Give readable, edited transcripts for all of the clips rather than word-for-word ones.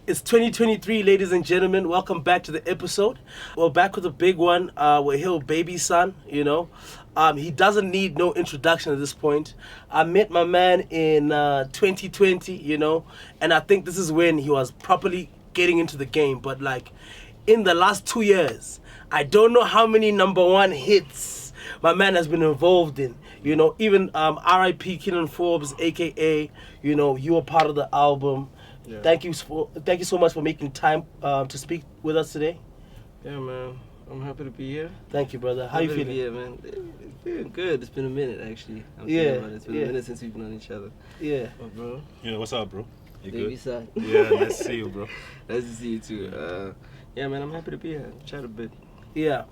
It's 2023, ladies and gentlemen. Welcome back to the episode. We're back with a big one. We're here with baby son, you know. He doesn't need no introduction at this point. I met my man in 2020, you know, and I think this is when he was properly getting into the game. But like in the last 2 years, I don't know how many number one hits my man has been involved in. You know, even R.I.P. Kenan Forbes, aka, you know, you were part of the album. Yeah. Thank you so much for making time to speak with us today. Yeah, man. I'm happy to be here. Thank you, brother. How you feeling? Yeah, man. It's feeling good. It's been a minute, actually. It's been a minute since we've known each other. Yeah. Oh, bro. Yeah, what's up, bro? You Baby good? son. Yeah, nice to see you, bro. Nice to see you, too. Yeah, man, I'm happy to be here. Chat a bit. Yeah.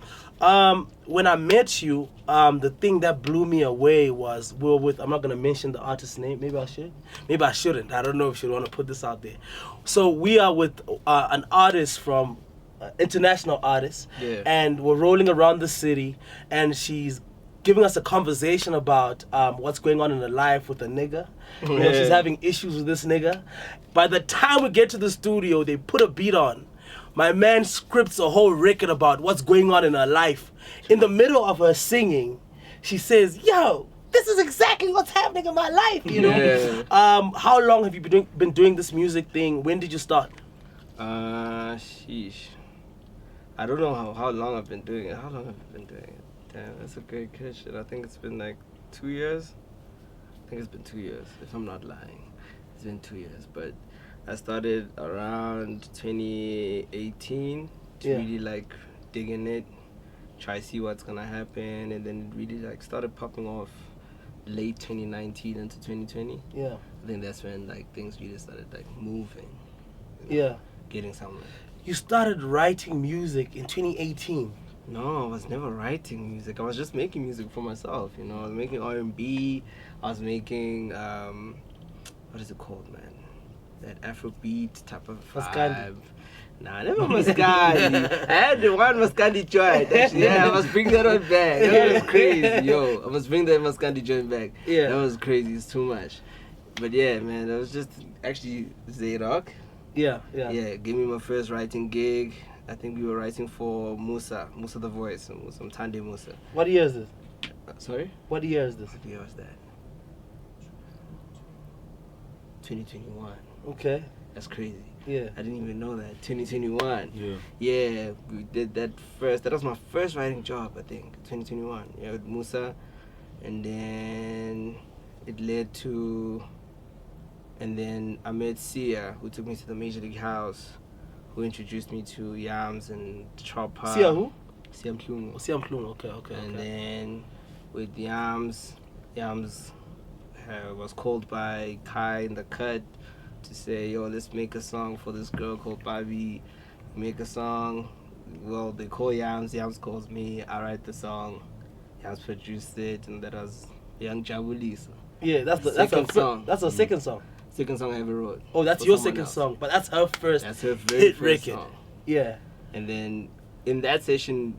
When I met you, the thing that blew me away was we were with, I'm not going to mention the artist's name. Maybe I should. Maybe I shouldn't. I don't know if you want to put this out there. So we are with an artist from, international artist. Yeah. And we're rolling around the city. And she's giving us a conversation about what's going on in her life with a nigga. You know, she's having issues with this nigga. By the time we get to the studio, they put a beat on. My man scripts a whole record about what's going on in her life. In the middle of her singing, she says, yo, this is exactly what's happening in my life, you know? Yeah. How long have you been doing this music thing? When did you start? Sheesh. I don't know how long I've been doing it. How long have I been doing it? Damn, that's a great question. I think it's been like 2 years. I think it's been 2 years, if I'm not lying. It's been 2 years, but I started around 2018 to really like dig in it, try to see what's gonna happen, and then it really like started popping off late 2019 into 2020. Yeah. I think that's when like things really started like moving. You know, getting somewhere. You started writing music in 2018. No, I was never writing music. I was just making music for myself. You know, I was making R&B. I was making what is it called, man? That Afrobeat type of vibe. Maskandi. Nah, never Maskandi. I had the one Maskandi joint. Actually, yeah, I must bring that one back. That was crazy, yo. I must bring that Maskandi joint back. Yeah. That was crazy. It's too much. But yeah, man, that was just actually Zadok. Yeah. Yeah, gave me my first writing gig. I think we were writing for Musa the Voice, Tande Musa. What year is this? Sorry? What year is this? What year was that? 2021. Okay. That's crazy. Yeah. I didn't even know that. 2021. Yeah. Yeah, we did that first. That was my first writing job, I think. 2021. Yeah, with Musa. And then it led to... And then I met Sia, who took me to the Major League House, who introduced me to Yams and Chopper. Sia who? Sia Mklungu. Oh, Sia Mklungu. Okay. And then with Yams was called by Kai in the cut to say, yo, let's make a song for this girl called Bobby. Make a song. Well, they call Yams calls me. I write the song. Yams produced it, and that was Young Jabulisa. Yeah, that's the second song. That's the second song. Second song I ever wrote. Oh, that's your second song, but that's her first. That's her very hit first record. song. Yeah. And then in that session,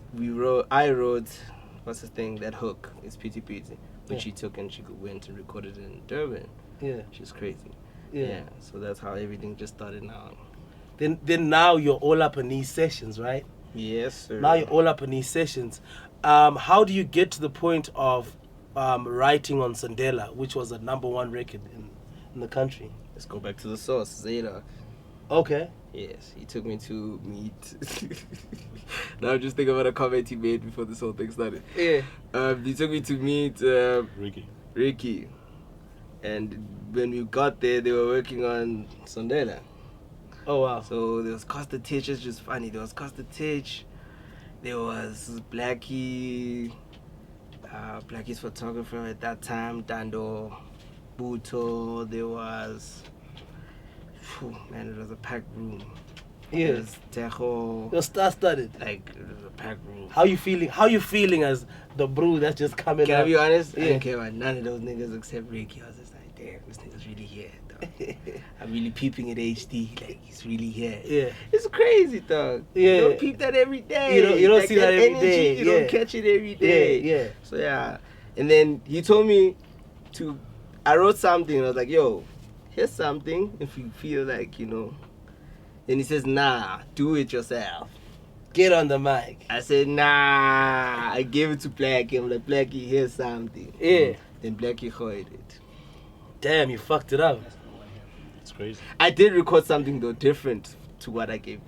I wrote, what's the thing, that hook, it's Pity Pity, which she took and she went and recorded in Durban. Yeah. She's crazy. Yeah. So that's how everything just started now. Then now you're all up in these sessions, right? Yes, sir. Now you're all up in these sessions. How do you get to the point of writing on Sondella, which was a number one record in the country? Let's go back to the source, Zadok. Okay. Yes, he took me to meet. Now I'm just thinking about a comment he made before this whole thing started. Yeah. He took me to meet Riky. And when we got there, they were working on Sondela. Oh, wow. So there was Costa Titch, it's just funny. There was Costa Titch, there was Blackie's photographer at that time, Dando Buto, there was... man, it was a packed room. Yeah. It was Tejo. You're star-studded. Like, it was a packed room. How you feeling as the brew that's just coming Can up? I be honest? Yeah. I didn't care about none of those niggas except Riky. I was just like, damn, this nigga's really here, dog. I'm really peeping at HD. Like, he's really here. Yeah. It's crazy, dog. Yeah. You don't peep that every day. You don't like, see that every energy, day. You don't catch it every day. Yeah. So, yeah. And then he told me I wrote something and I was like, yo, here's something if you feel like, you know, Then he says, nah, do it yourself. Get on the mic. I said, nah. I gave it to Blackie. I'm like, Blackie, here's something. Yeah. Then Blackie heard it. Damn, you fucked it up. It's crazy. I did record something though different to what I gave.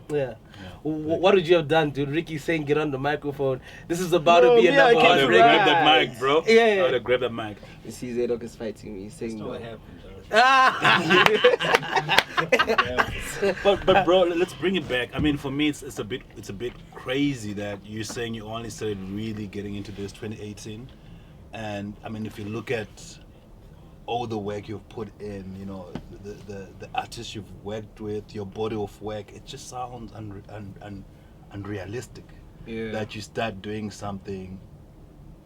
Yeah. What would you have done, dude? Ricky saying, get on the microphone. This is about to be a me, I number can't I would have one rap. record. grabbed that mic, bro. Yeah. I would have grabbed that mic. You see, Zadok is fighting me. He's saying That's no. what happened, dog. But bro, let's bring it back. I mean, for me, it's a bit crazy that you're saying you only started really getting into this 2018, and I mean, if you look at all the work you've put in, you know, the artists you've worked with, your body of work, it just sounds unrealistic. Yeah. That you start doing something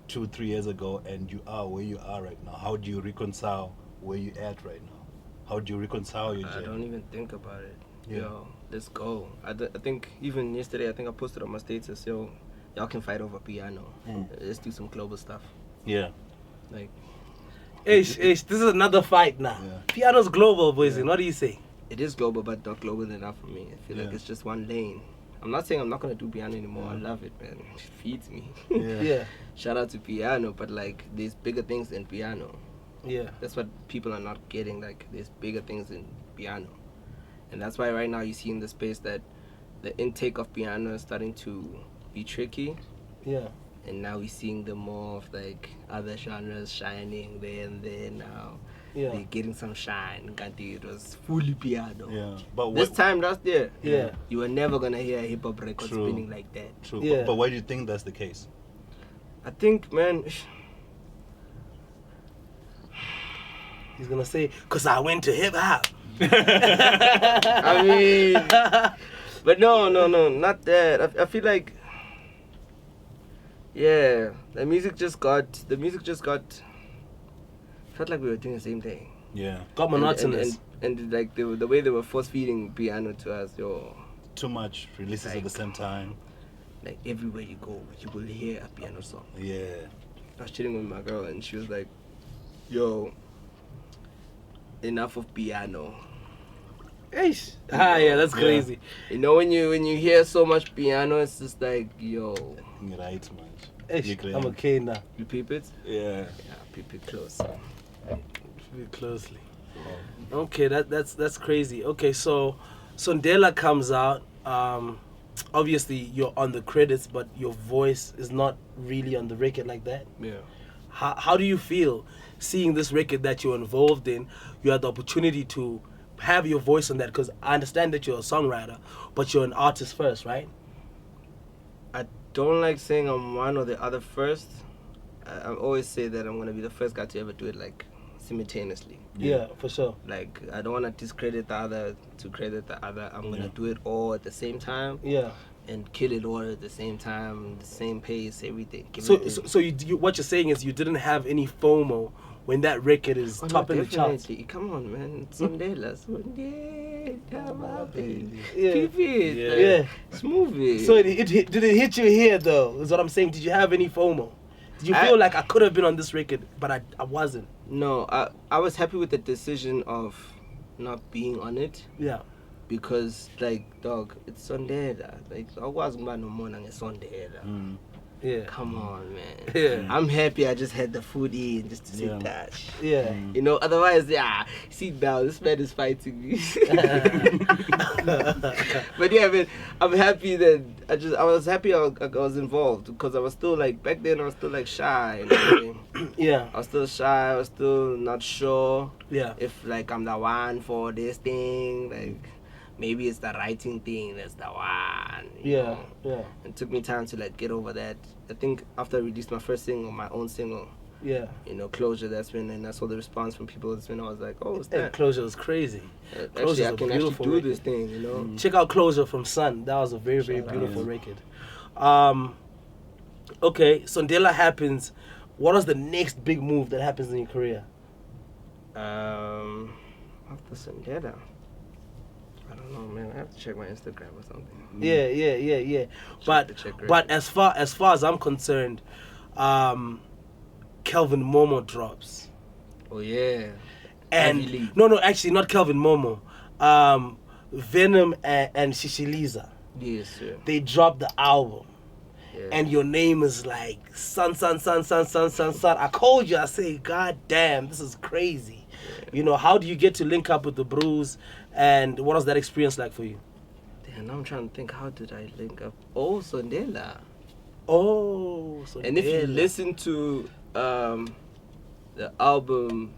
2-3 years ago and you are where you are right now. How do you reconcile where you at right now? How do you reconcile your I journey? don't even think about it. Yeah. Yo, let's go. I think even yesterday, I think I posted on my status, yo, y'all can fight over piano. Let's do some global stuff. Yeah. Like, Ish, this is another fight now. Yeah. Piano's global, boys. What do you say? it is global, but not global enough for me. I feel like Yeah. it's just one lane. I'm not saying I'm not gonna do piano anymore. I love it, man. It feeds me. Yeah. Shout out to piano, but like there's bigger things than piano. Yeah. That's what people are not getting. Like there's bigger things in piano, and that's why right now you see in the space that the intake of piano is starting to be tricky. Yeah. And now we're seeing the more of like other genres shining there and there now. Yeah. They're getting some shine. Kanti, it was fully piano. Yeah. But This time last year, Yeah. you were never gonna hear a hip hop record True. spinning like that. True. Yeah. But why do you think that's the case? I think, man, He's gonna say, "Cause I went to hip hop." I mean, but no, not that. I feel like, yeah, the music just got. Felt like we were doing the same thing. Yeah. Got monotonous. And like the way they were force feeding piano to us, yo, Too much releases at the Like- same time. like everywhere you go, you will hear a piano song. Yeah. I was chilling with my girl and she was like, yo, enough of piano. Ish. Ah, yeah, that's Yeah. crazy. You know, when you hear so much piano, it's just like, yo, Right, man. Ish. I'm okay now. you peep it? Yeah. Yeah, peep it close. Very closely. Okay, that's crazy. Okay, so Sondela comes out. Obviously, you're on the credits, but your voice is not really on the record like that. Yeah. How do you feel seeing this record that you're involved in? You had the opportunity to have your voice on that, because I understand that you're a songwriter, but you're an artist first, right? I don't like saying I'm one or the other first. I always say that I'm going to be the first guy to ever do it, like, simultaneously. Yeah, for sure. Like, I don't want to discredit the other to credit the other. I'm going to Yeah. do it all at the same time Yeah. and kill it all at the same time, the same pace, everything. Give So, it so, in. so you what you're saying is you didn't have any FOMO when that record is Oh, no, top in the charts. definitely. Come on, man. Sondela, Sondela, my baby. Yeah. Keep it. Yeah. Like, Yeah. Smooth it. So did it hit you here though? Is what I'm saying. Did you have any FOMO? Did you feel like I could have been on this record, but I wasn't? No, I was happy with the decision of not being on it Yeah. because, like, dog, it's Sondela. Like, I wasn't no more than Sondela. Mm. Yeah. Come on, man. Yeah. I'm happy I just had the food in just to say Yeah. that. Yeah. You know, otherwise, yeah, see now, this man is fighting me. But yeah, man, I'm happy that I was happy I was involved because I was still like, back then I was still like shy. You know what I mean? Yeah. I was still shy, I was still not sure Yeah. if like I'm the one for this thing, like maybe it's the writing thing that's the one. you Yeah. know? Yeah. It took me time to like get over that. I think after I released my first single, my own single, Yeah. you know, Closure, that's when, and I saw the response from people, that's when I was like, oh, it's Hey, that. Closure was crazy. Closure's Actually, I a can actually beautiful do record. this thing, you know? Check out Closure from Sun. That was a very, very Shout out. beautiful record. Okay, Sondela happens. What was the next big move that happens in your career? After Sondella, I don't know, man. I have to check my Instagram or something. Yeah. But to check as far as I'm concerned, Kelvin Momo drops. Oh yeah. And Heavily. no, actually not Kelvin Momo. Venom and Shishiliza, Yes, sir. they dropped the album. Yeah. And your name is like son. I called you. I say, God damn, this is crazy. Yeah. You know, how do you get to link up with the Brews, and what was that experience like for you? Damn, now I'm trying to think, how did I link up? Oh, Sondela. Oh, so And if you listen to the album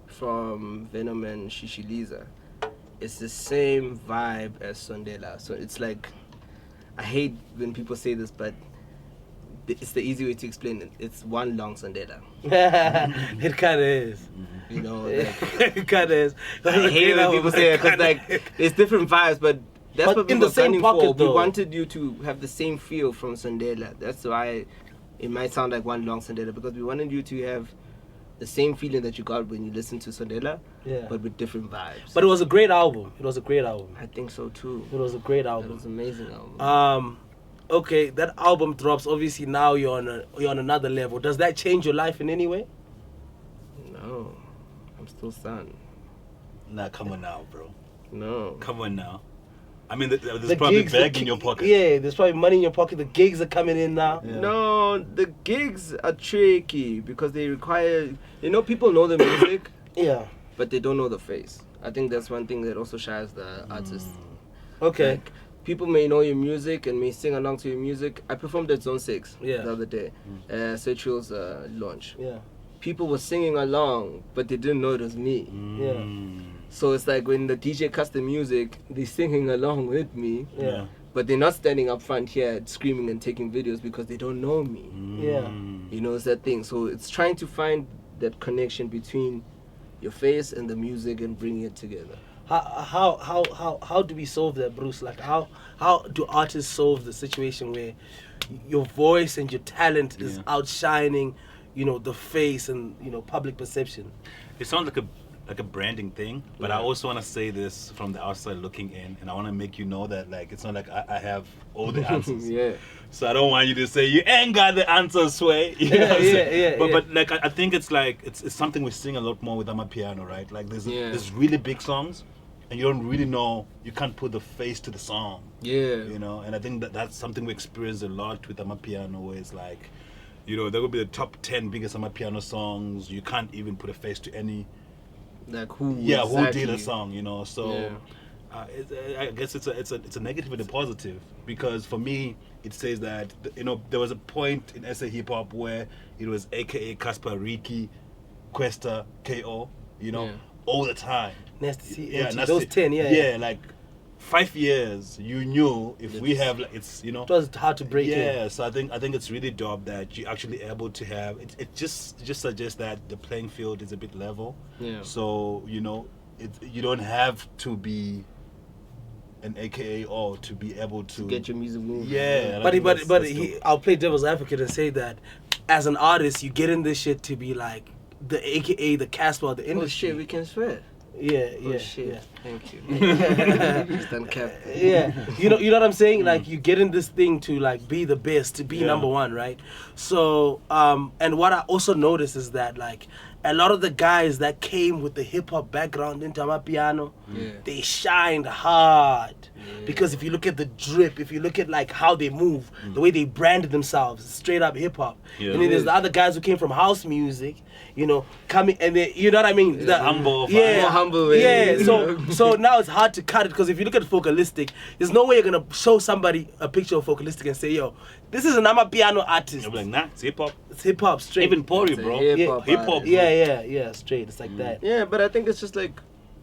from Venom and Shishiliza, it's the same vibe as Sondela. So it's like, I hate when people say this, but it's the easy way to explain it. It's one long Sondela. It kind of is. You know, like, It kind of is. I hate when people say it because like there's different vibes, but that's But what in we the were same gunning pocket, for. We though. wanted you to have the same feel from Sondela. That's why it might sound like one long Sondela, because we wanted you to have the same feeling that you got when you listen to Sondela, Yeah. but with different vibes. But it was a great album. It was a great album. I think so too. It was a great That album. was an amazing album. Okay, that album drops. Obviously, now you're on another level. Does that change your life in any way? No, I'm still son. Nah, come on now, bro. No. Come on now. I mean, there's probably gigs, bag in your pocket. Yeah, there's probably money in your pocket. The gigs are coming in now. Yeah. No, the gigs are tricky because they require, people know the music, Yeah. but they don't know the face. I think that's one thing that also shies the artist. Okay. Like, people may know your music and may sing along to your music. I performed at Zone 6 Yeah. the other day, Sergio's launch. Yeah. People were singing along, but they didn't know it was me. Yeah. So it's like when the DJ cuts the music, they're singing along with me, Yeah. but they're not standing up front here screaming and taking videos because they don't know me. Yeah. It's that thing. So it's trying to find that connection between your face and the music and bringing it together. How do we solve that, Bruce? Like how do artists solve the situation where your voice and your talent is outshining, the face and public perception? It sounds like a branding thing, but I also want to say this from the outside looking in, and I want to make you know that like it's not like I have all the answers. Yeah. So I don't want you to say you ain't got the answers, Sway. You know what I'm saying? But like I think it's like it's something we sing a lot more with Amapiano, right? Like there's really big songs, and you don't really know, you can't put the face to the song. Yeah. And I think that's something we experience a lot with Amapiano, where it's like, there will be the top 10 biggest Amapiano songs. You can't even put a face to any. Like who? Yeah, exactly. who did a song? So I guess it's a negative and a positive, because for me it says that there was a point in SA hip hop where it was AKA Casper, Riky, Questa, KO, all the time. Nasty, Yeah, Nasty, those 10, yeah. Like 5 years, you knew if we have like it was hard to break in. Yeah, so I think it's really dope that you're actually able to have it. Just suggests that the playing field is a bit level. Yeah. So you don't have to be an AKA or to be able to Get your music moving. Yeah, But that's dope. I'll play devil's advocate and say that as an artist, you get in this shit to be like the AKA, the Casper of the Oh industry. shit, we can swear. Yeah, Oh yeah, shit. yeah. Thank you. Just uncapped. Yeah, you know what I'm saying. Like you get in this thing to like be the best, to be number one, right? So, and what I also noticed is that like a lot of the guys that came with the hip hop background into Amapiano, they shined hard. Because if you look at the drip, if you look at like how they move, the way they branded themselves, straight up hip hop. Yeah. And then there's the other guys who came from house music, coming and they, you know what I mean? The- Humble. Yeah, More humble, eh? yeah. So now it's hard to cut it, because if you look at Focalistic, there's no way you're gonna show somebody a picture of Focalistic and say, "Yo, this is an Amapiano artist." I'm like, nah, it's hip hop. It's hip hop straight. Even Pori, It's a bro. hip-hop Hip hop. artist. yeah, straight. It's like that. Yeah, but I think it's just like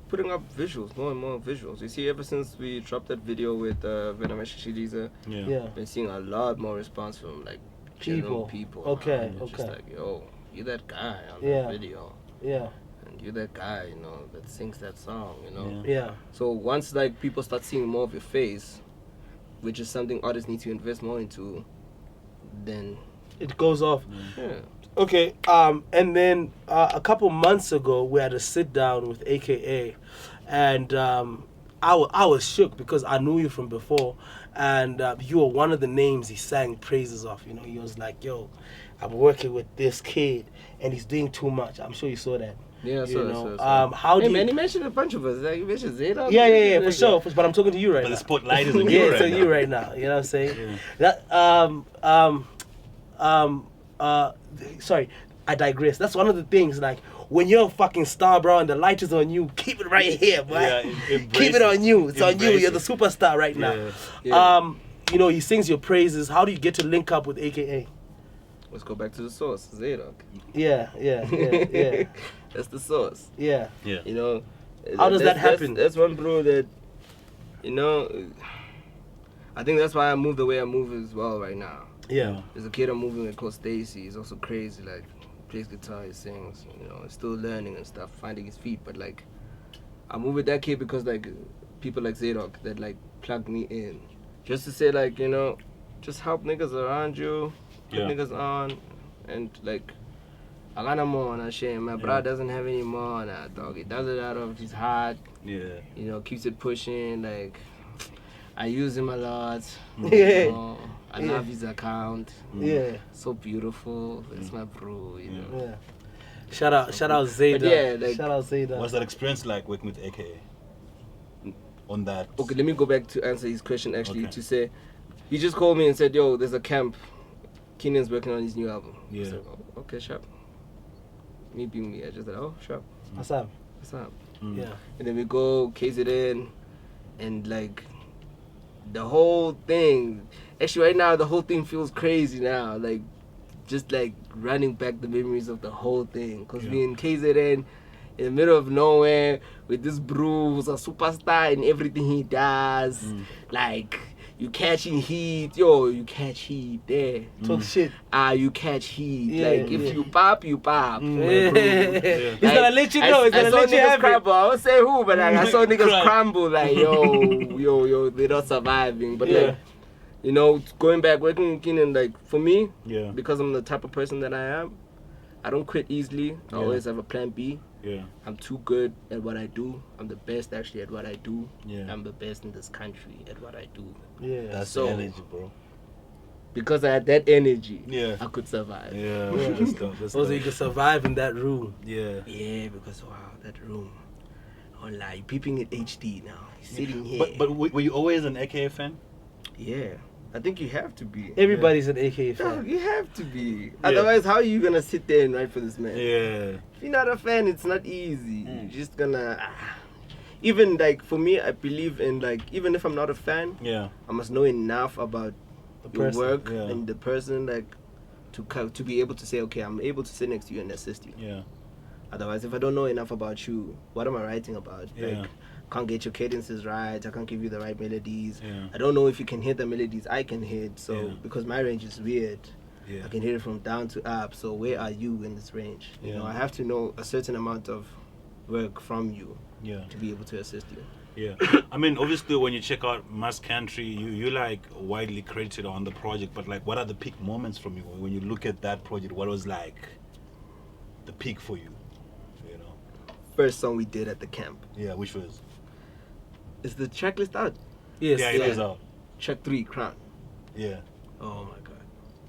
putting up visuals, more and more visuals. You see, ever since we dropped that video with Venom and Shishiliza, Yeah. been seeing a lot more response from like general people. Okay, It's just okay. like, yo, you that guy on Yeah. that video, Yeah, and you that guy, that sings that song, yeah. So once like people start seeing more of your face, which is something artists need to invest more into, then It goes off. yeah. Okay, and then a couple months ago we had a sit down with AKA, and I was shook because I knew you from before, and you were one of the names he sang praises of. He was like, "Yo, I'm working with this kid, and he's doing too much." I'm sure you saw that. Yeah, You so, know, so. how do Hey you? man, he mentioned a bunch of us. Like, he mentioned Zadok. Yeah, for sure. But I'm talking to you right But now. the spotlight is on you Yeah, right it's on now. you right now. You know what I'm saying? Yeah. That sorry, I digress. That's one of the things. Like when you're a fucking star, bro, and the light is on you, keep it right here, boy. Yeah, Keep it on you. It's on you. Embrace You're the it. superstar right now. Yeah. Yeah. You know, he sings your praises. How do you get to link up with AKA? Let's go back to the source, Zadok. Yeah. That's the source. Yeah. Yeah. You know. How does that that's- happen? That's one bro that, you know, I think that's why I move the way I move as well right now. Yeah. There's a kid I'm moving with called Stacy. He's also crazy. Like, plays guitar, he sings. You know, he's still learning and stuff, finding his feet. But like, I move with that kid because like people like Zadok that like plug me in, just to say like, you know, just help niggas around you, put Yeah. niggas on, and like, I got no more on that shit. My bro doesn't have any more on that, dog. He does it out of his heart. Yeah. You know, keeps it pushing. Like, I use him a lot. Yeah. You know, I love his account. Yeah. So beautiful. It's my bro, you know. Yeah. Shout out Zayda. But yeah, like- shout out Zayda. What's that experience like working with AKA? On that. Okay, let me go back to answer his question actually, Okay. to say, he just called me and said, yo, there's a camp. Keenan's working on his new album. Yeah. I said, oh, okay, sharp. Me being me, I just said, oh, sharp. What's up? What's up? Mm. Yeah. And then we go KZN, and like, the whole thing, actually right now, the whole thing feels crazy now. Like, just like running back the memories of the whole thing. Because Yeah. we in KZN, in the middle of nowhere, with this bro who's a superstar in everything he does. Like, you catching heat, yo, you catch heat there. Talk shit. You catch heat. Yeah, like, if yeah. you pop, you pop. my Yeah. bro. He's gonna let you know. He's I gonna saw let you niggas have it. crumble. I won't say who, but like, I saw niggas Cry. crumble. Like, yo, they're not surviving. But Yeah. like, you know, going back, working with Keenan, like, for me, Yeah. because I'm the type of person that I am, I don't quit easily. I Yeah. always have a plan B. Yeah. I'm too good at what I do. I'm the best actually at what I do. Yeah. I'm the best in this country at what I do. Yeah. That's So- the energy, bro. Because I had that energy, Yeah. I could survive. Yeah. Yeah. That's dope. That's Also, you dope. can survive in that room. Yeah. Yeah, because wow, that room. Oh, lie, peeping at HD now. He's sitting here. But were you always an AKA fan? yeah, I think you have to be. Everybody's an AKA No, fan. you have to be. Otherwise, how are you gonna sit there and write for this man? Yeah. If you're not a fan, it's not easy. You're just gonna. Even like for me, I believe in like even if I'm not a fan, Yeah. I must know enough about The your person, work yeah. and the person like to be able to say, okay, I'm able to sit next to you and assist you. Yeah. Otherwise, if I don't know enough about you, what am I writing about? Yeah. Like, can't get your cadences right. I can't give you the right melodies. Yeah. I don't know if you can hit the melodies I can hit. So Yeah. because my range is weird, Yeah. I can hit it from down to up. So where are you in this range? You Yeah. know, I have to know a certain amount of work from you Yeah. to be able to assist you. Yeah, I mean, obviously, when you check out Mass Country, you like widely credited on the project. But like, what are the peak moments from you when you look at that project? What was like the peak for you? You know? First song we did at the camp. Yeah, which was Is the track list out? Yes. yeah, it yeah. was out. Track 3, Crown. Yeah. Oh my god.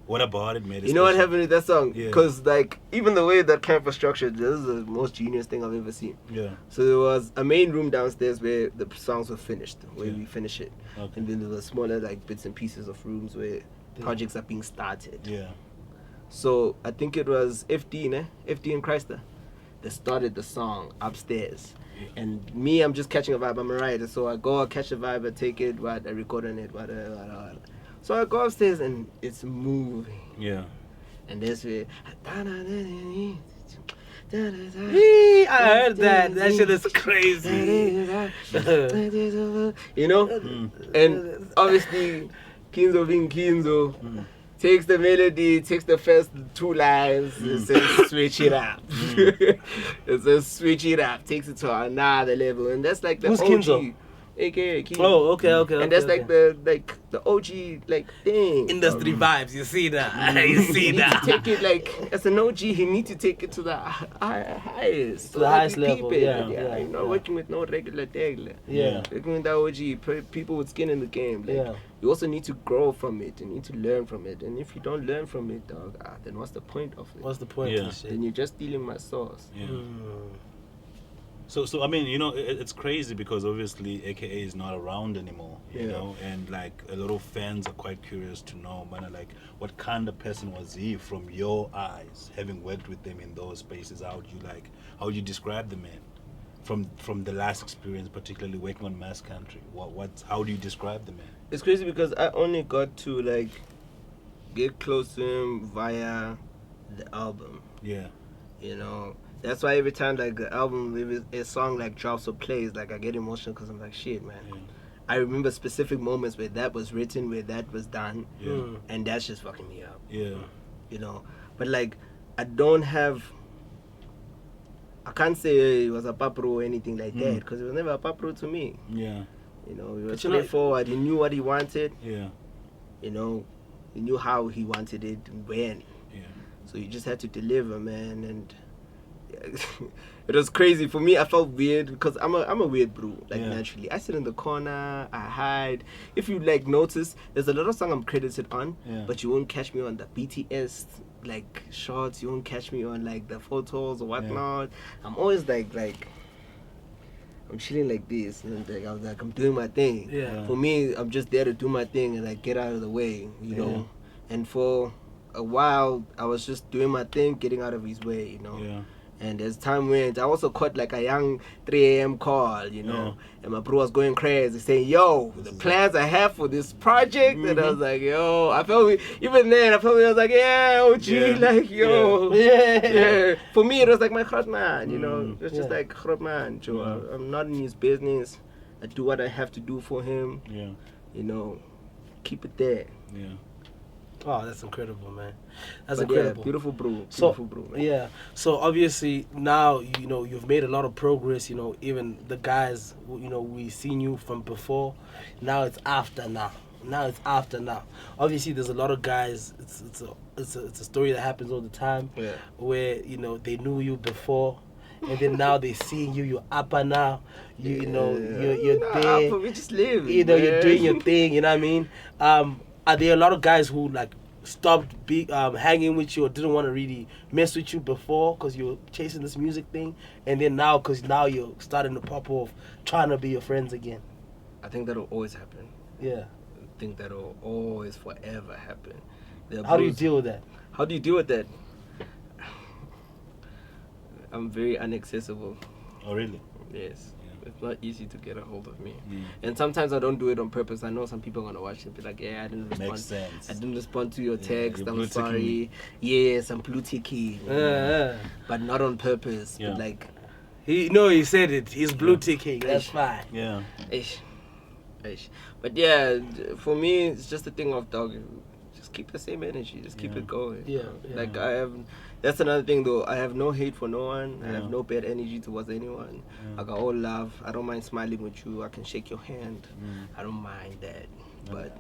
What about it made it? You know what special? happened with that song? Yeah. Because like even the way that camp was structured, this is the most genius thing I've ever seen. Yeah. So there was a main room downstairs where the songs were finished, where Yeah. we finish it. Okay. And then there were smaller like bits and pieces of rooms where projects are being started. Yeah. So I think it was FD and Chrysler that started the song upstairs. Yeah. And me, I'm just catching a vibe. I'm a writer, so I go, I catch a vibe, I take it, I record on it, whatever. So I go upstairs and it's moving. Yeah. And that's where Yee, I heard that. That shit is crazy. you know? Mm. And obviously Kinzo being Kinzo takes the melody, takes the first 2 lines, and says switch it up. It says switch it up, takes it to another level. And that's like the Who's OG. Kinzo? aka Key. Oh, okay. And that's like the OG like thing. industry vibes. You see that? You see He need that? to take it like as an OG. He need to take it to the highest, To the highest level, yeah, You're not working with no regular daggler. Yeah. Working with that OG, people with skin in the game. Like, Yeah. you also need to grow from it. You need to learn from it. And if you don't learn from it, dog, then what's the point of it? What's the point Yeah. of this shit? Then you're just stealing my sauce. Yeah. Mm. So I mean, you know, it's crazy because obviously AKA is not around anymore, you Yeah. know, and like a lot of fans are quite curious to know, man, like what kind of person was he from your eyes, having worked with them in those spaces? How would you describe the man from the last experience, particularly working on Mass Country? How do you describe the man? It's crazy because I only got to like get close to him via the album. Yeah. You know, that's why every time like the album, if a song like drops or plays, like I get emotional because I'm like, shit, man. Yeah. I remember specific moments where that was written, where that was done, Yeah. and that's just fucking me up. Yeah. You know, but like I can't say it was a papro or anything like that because it was never a papro to me. Yeah. You know, he was But you know- straightforward. He knew what he wanted. Yeah. You know, he knew how he wanted it and when. Yeah. So you just had to deliver, man. And it was crazy for me. I felt weird because I'm a weird bro, like Yeah. naturally. I sit in the corner, I hide. If you like notice, there's a lot of songs I'm credited on, Yeah. but you won't catch me on the BTS like shots. You won't catch me on like the photos or whatnot. I'm always like I'm chilling like this, and like, I was like I'm doing my thing. Yeah. For me, I'm just there to do my thing and like get out of the way, you know. And for a while, I was just doing my thing, getting out of his way, you know. Yeah. And as time went, I also caught like a young 3 a.m. call, you know. And my bro was going crazy, saying, yo, the plans I have for this project. And I was like, yo, I was like, yeah, OG, Yeah. like, yo. Yeah. For me, it was like my man, you know. Mm. It's just like man, Joe. I'm not in his business. I do what I have to do for him, Yeah. you know. Keep it there. Yeah. Oh, that's incredible, man. That's But incredible. yeah, beautiful bro. So, Beautiful bro, man. yeah. So obviously now, you know, you've made a lot of progress. You know, even the guys, you know, we seen you from before. Now it's after now. Obviously, there's a lot of guys. It's a story that happens all the time. Yeah. Where, you know, they knew you before, and then now they seeing you. You're upper now. You know, you're Nah, there. but we just live. You know, you're man. doing your thing. You know what I mean? Are there a lot of guys who like stopped hanging with you or didn't want to really mess with you before because you're chasing this music thing, and then now because now you're starting to pop off, trying to be your friends again? I think that'll always happen. Yeah. I think that'll always forever happen. How do you deal with that? How do you deal with that? I'm very inaccessible. Oh, really? Yes. Yeah. It's not easy to get a hold of me. Mm. And sometimes I don't do it on purpose. I know some people are gonna watch it and be like, yeah, I didn't respond. Makes sense. I didn't respond to your text. you're I'm blue-ticking sorry. me. Yes, I'm blue ticking. But not on purpose. Yeah. But like, He said it. He's blue ticking. That's fine. Yeah. ish. But yeah, for me, it's just a thing of dog. Just keep the same energy. Just keep Yeah. it going. Yeah. Like that's another thing though. I have no hate for no one. I Yeah. have no bad energy towards anyone. Yeah. I got all love. I don't mind smiling with you. I can shake your hand. Mm. I don't mind that. But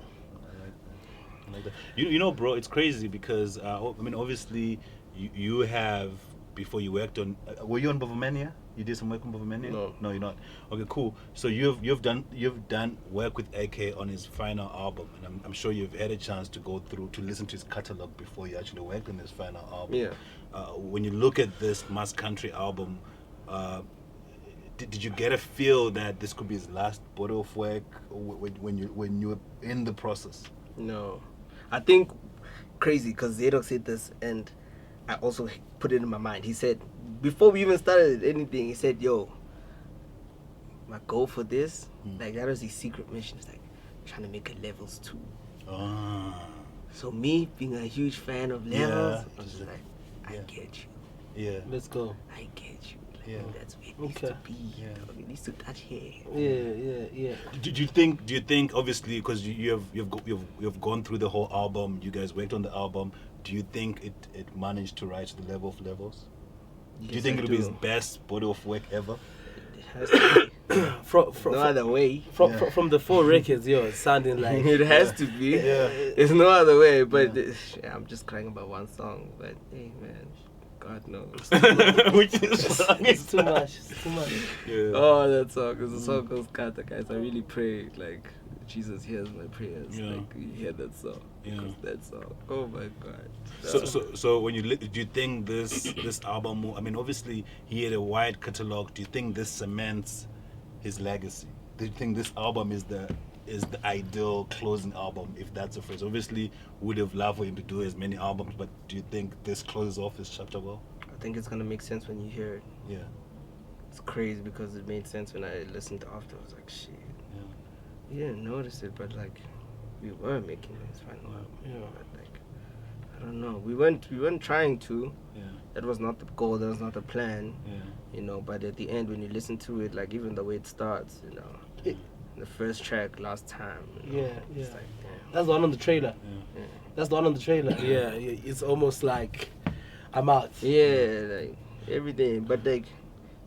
I like that. You know, bro, it's crazy because I mean, obviously, you have before you worked on. Were you on Bovomania? You did some work on Bovomania? No, you're not. Okay, cool. So you've done work with AK on his final album, and I'm sure you've had a chance to go through to listen to his catalog before you actually worked on his final album. Yeah. When you look at this Mass Country album, did you get a feel that this could be his last body of work when you were in the process? no, I think crazy because Zadok said this, and I also put it in my mind. He said before we even started anything, he said, "Yo, my goal for this, like that was his secret mission. It's like trying to make a levels 2." Ah, So me being a huge fan of levels, Yeah. I was just like, I Yeah. get you. yeah. Let's go. I get you. Like, Yeah. that's where it needs Okay. to be. Yeah. It needs to touch here. Yeah. Do you think obviously because you've gone through the whole album, you guys worked on the album, do you think it managed to rise to the level of levels? Do you Yes, think I it'll be his do. best body of work ever? It has to be. from No other way. from the 4 records, yo, it's sounding like It has to be. Yeah. There's no other way. But I'm just crying about one song. But hey, man, God knows. Which is it's too much. It's too much. Yeah. Oh, that song. There's a song called Kata, guys. I really pray, like, Jesus hears my prayers. Yeah. Like, you hear that song. Yeah. Because that song. Oh, my God. So when do you think this album? I mean, obviously he had a wide catalog. Do you think this cements his legacy? Do you think this album is the ideal closing album, if that's a phrase? Obviously, would have loved for him to do as many albums, but do you think this closes off his chapter well? I think it's going to make sense when you hear it. Yeah. It's crazy because it made sense when I listened to after. I was like, shit. Yeah. You didn't notice it, but, like, we were making this final album. Yeah. But, like, I don't know. We weren't trying to. Yeah. That was not the goal. That was not the plan. Yeah. You know, but at the end, when you listen to it, like, even the way it starts, you know, the first track, Last Time. You know, Yeah, It's yeah. like, damn. That's the one on the trailer. Yeah. Yeah. That's the one on the trailer. Yeah, it's almost like I'm out. Yeah, like, everything. But, like,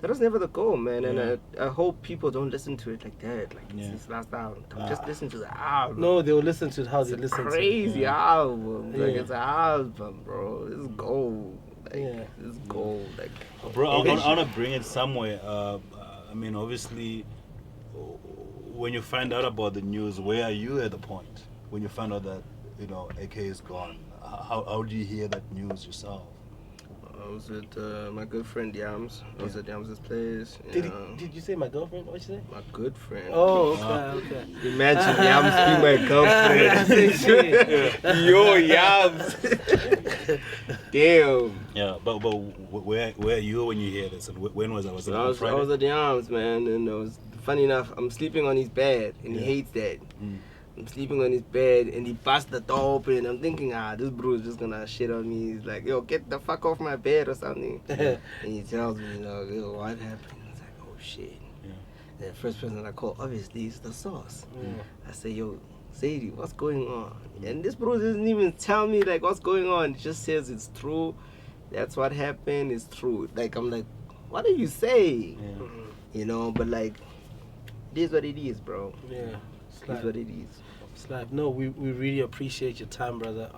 that was never the goal, man. Yeah. And I hope people don't listen to it like that. Like, Yeah. it's his last album. Just listen to the album. No, they will listen to how they It's a listen crazy Yeah. album. Like, Yeah. it's an album, bro. It's gold. Like, Yeah. it's gold. Like, Bro, I want to bring it somewhere. I mean, obviously, when you find out about the news, where are you at the point? When you find out that, you know, AK is gone, how do you hear that news yourself? I was with my good friend Yams. I was at Yams' place. Did you say my girlfriend? What you say? My good friend. Oh, okay. Imagine Yams being my girlfriend. Yo, Yams. Damn. Yeah, but where are you when you hear this? And when was it? Was it I on was Friday? at Yams, man, and it was funny enough. I'm sleeping on his bed, and he Yeah. hates that. Mm. I'm sleeping on his bed, and he busts the door open. I'm thinking, this bro is just gonna shit on me. He's like, yo, get the fuck off my bed or something. And he tells me, you know, yo, what happened? I was like, oh shit. Yeah. The first person I call, obviously, is the source. Yeah. I say, yo, Sadie, what's going on? And this bro doesn't even tell me, like, what's going on. He just says it's true. That's what happened. It's true. Like, I'm like, what are you saying? Yeah. You know, but, like, it is what it is, bro. Yeah. It is what it is. Slap. No, we really appreciate your time, brother.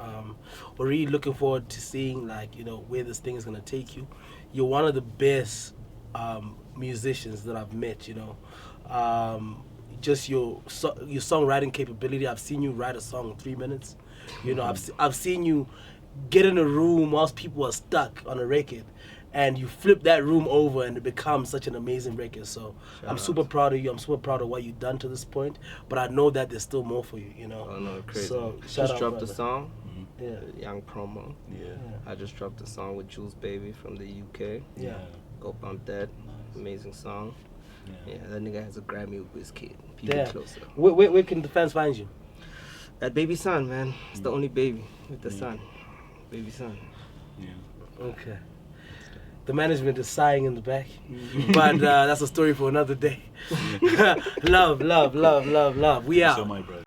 We're really looking forward to seeing, like, you know, where this thing is gonna take you. You're one of the best musicians that I've met. You know, just your songwriting capability. I've seen you write a song in 3 minutes. You know, I've seen you get in a room whilst people are stuck on a record, and you flip that room over and it becomes such an amazing record. So I'm super proud of you. I'm super proud of what you've done to this point, but I know that there's still more for you, you know. Oh, no, crazy. So Just shout out, dropped brother. a song, Yeah. Young Promo. Yeah. I just dropped a song with Jules Baby from the UK. Yeah. Go bump that. Nice. Amazing song. Yeah. Yeah, that nigga has a Grammy with his kid. People Damn. closer. Where can the fans find you? That baby son, man. It's the only baby with the son. Baby son. Yeah. Okay. The management is sighing in the back, but that's a story for another day. Love. We So out. my brother.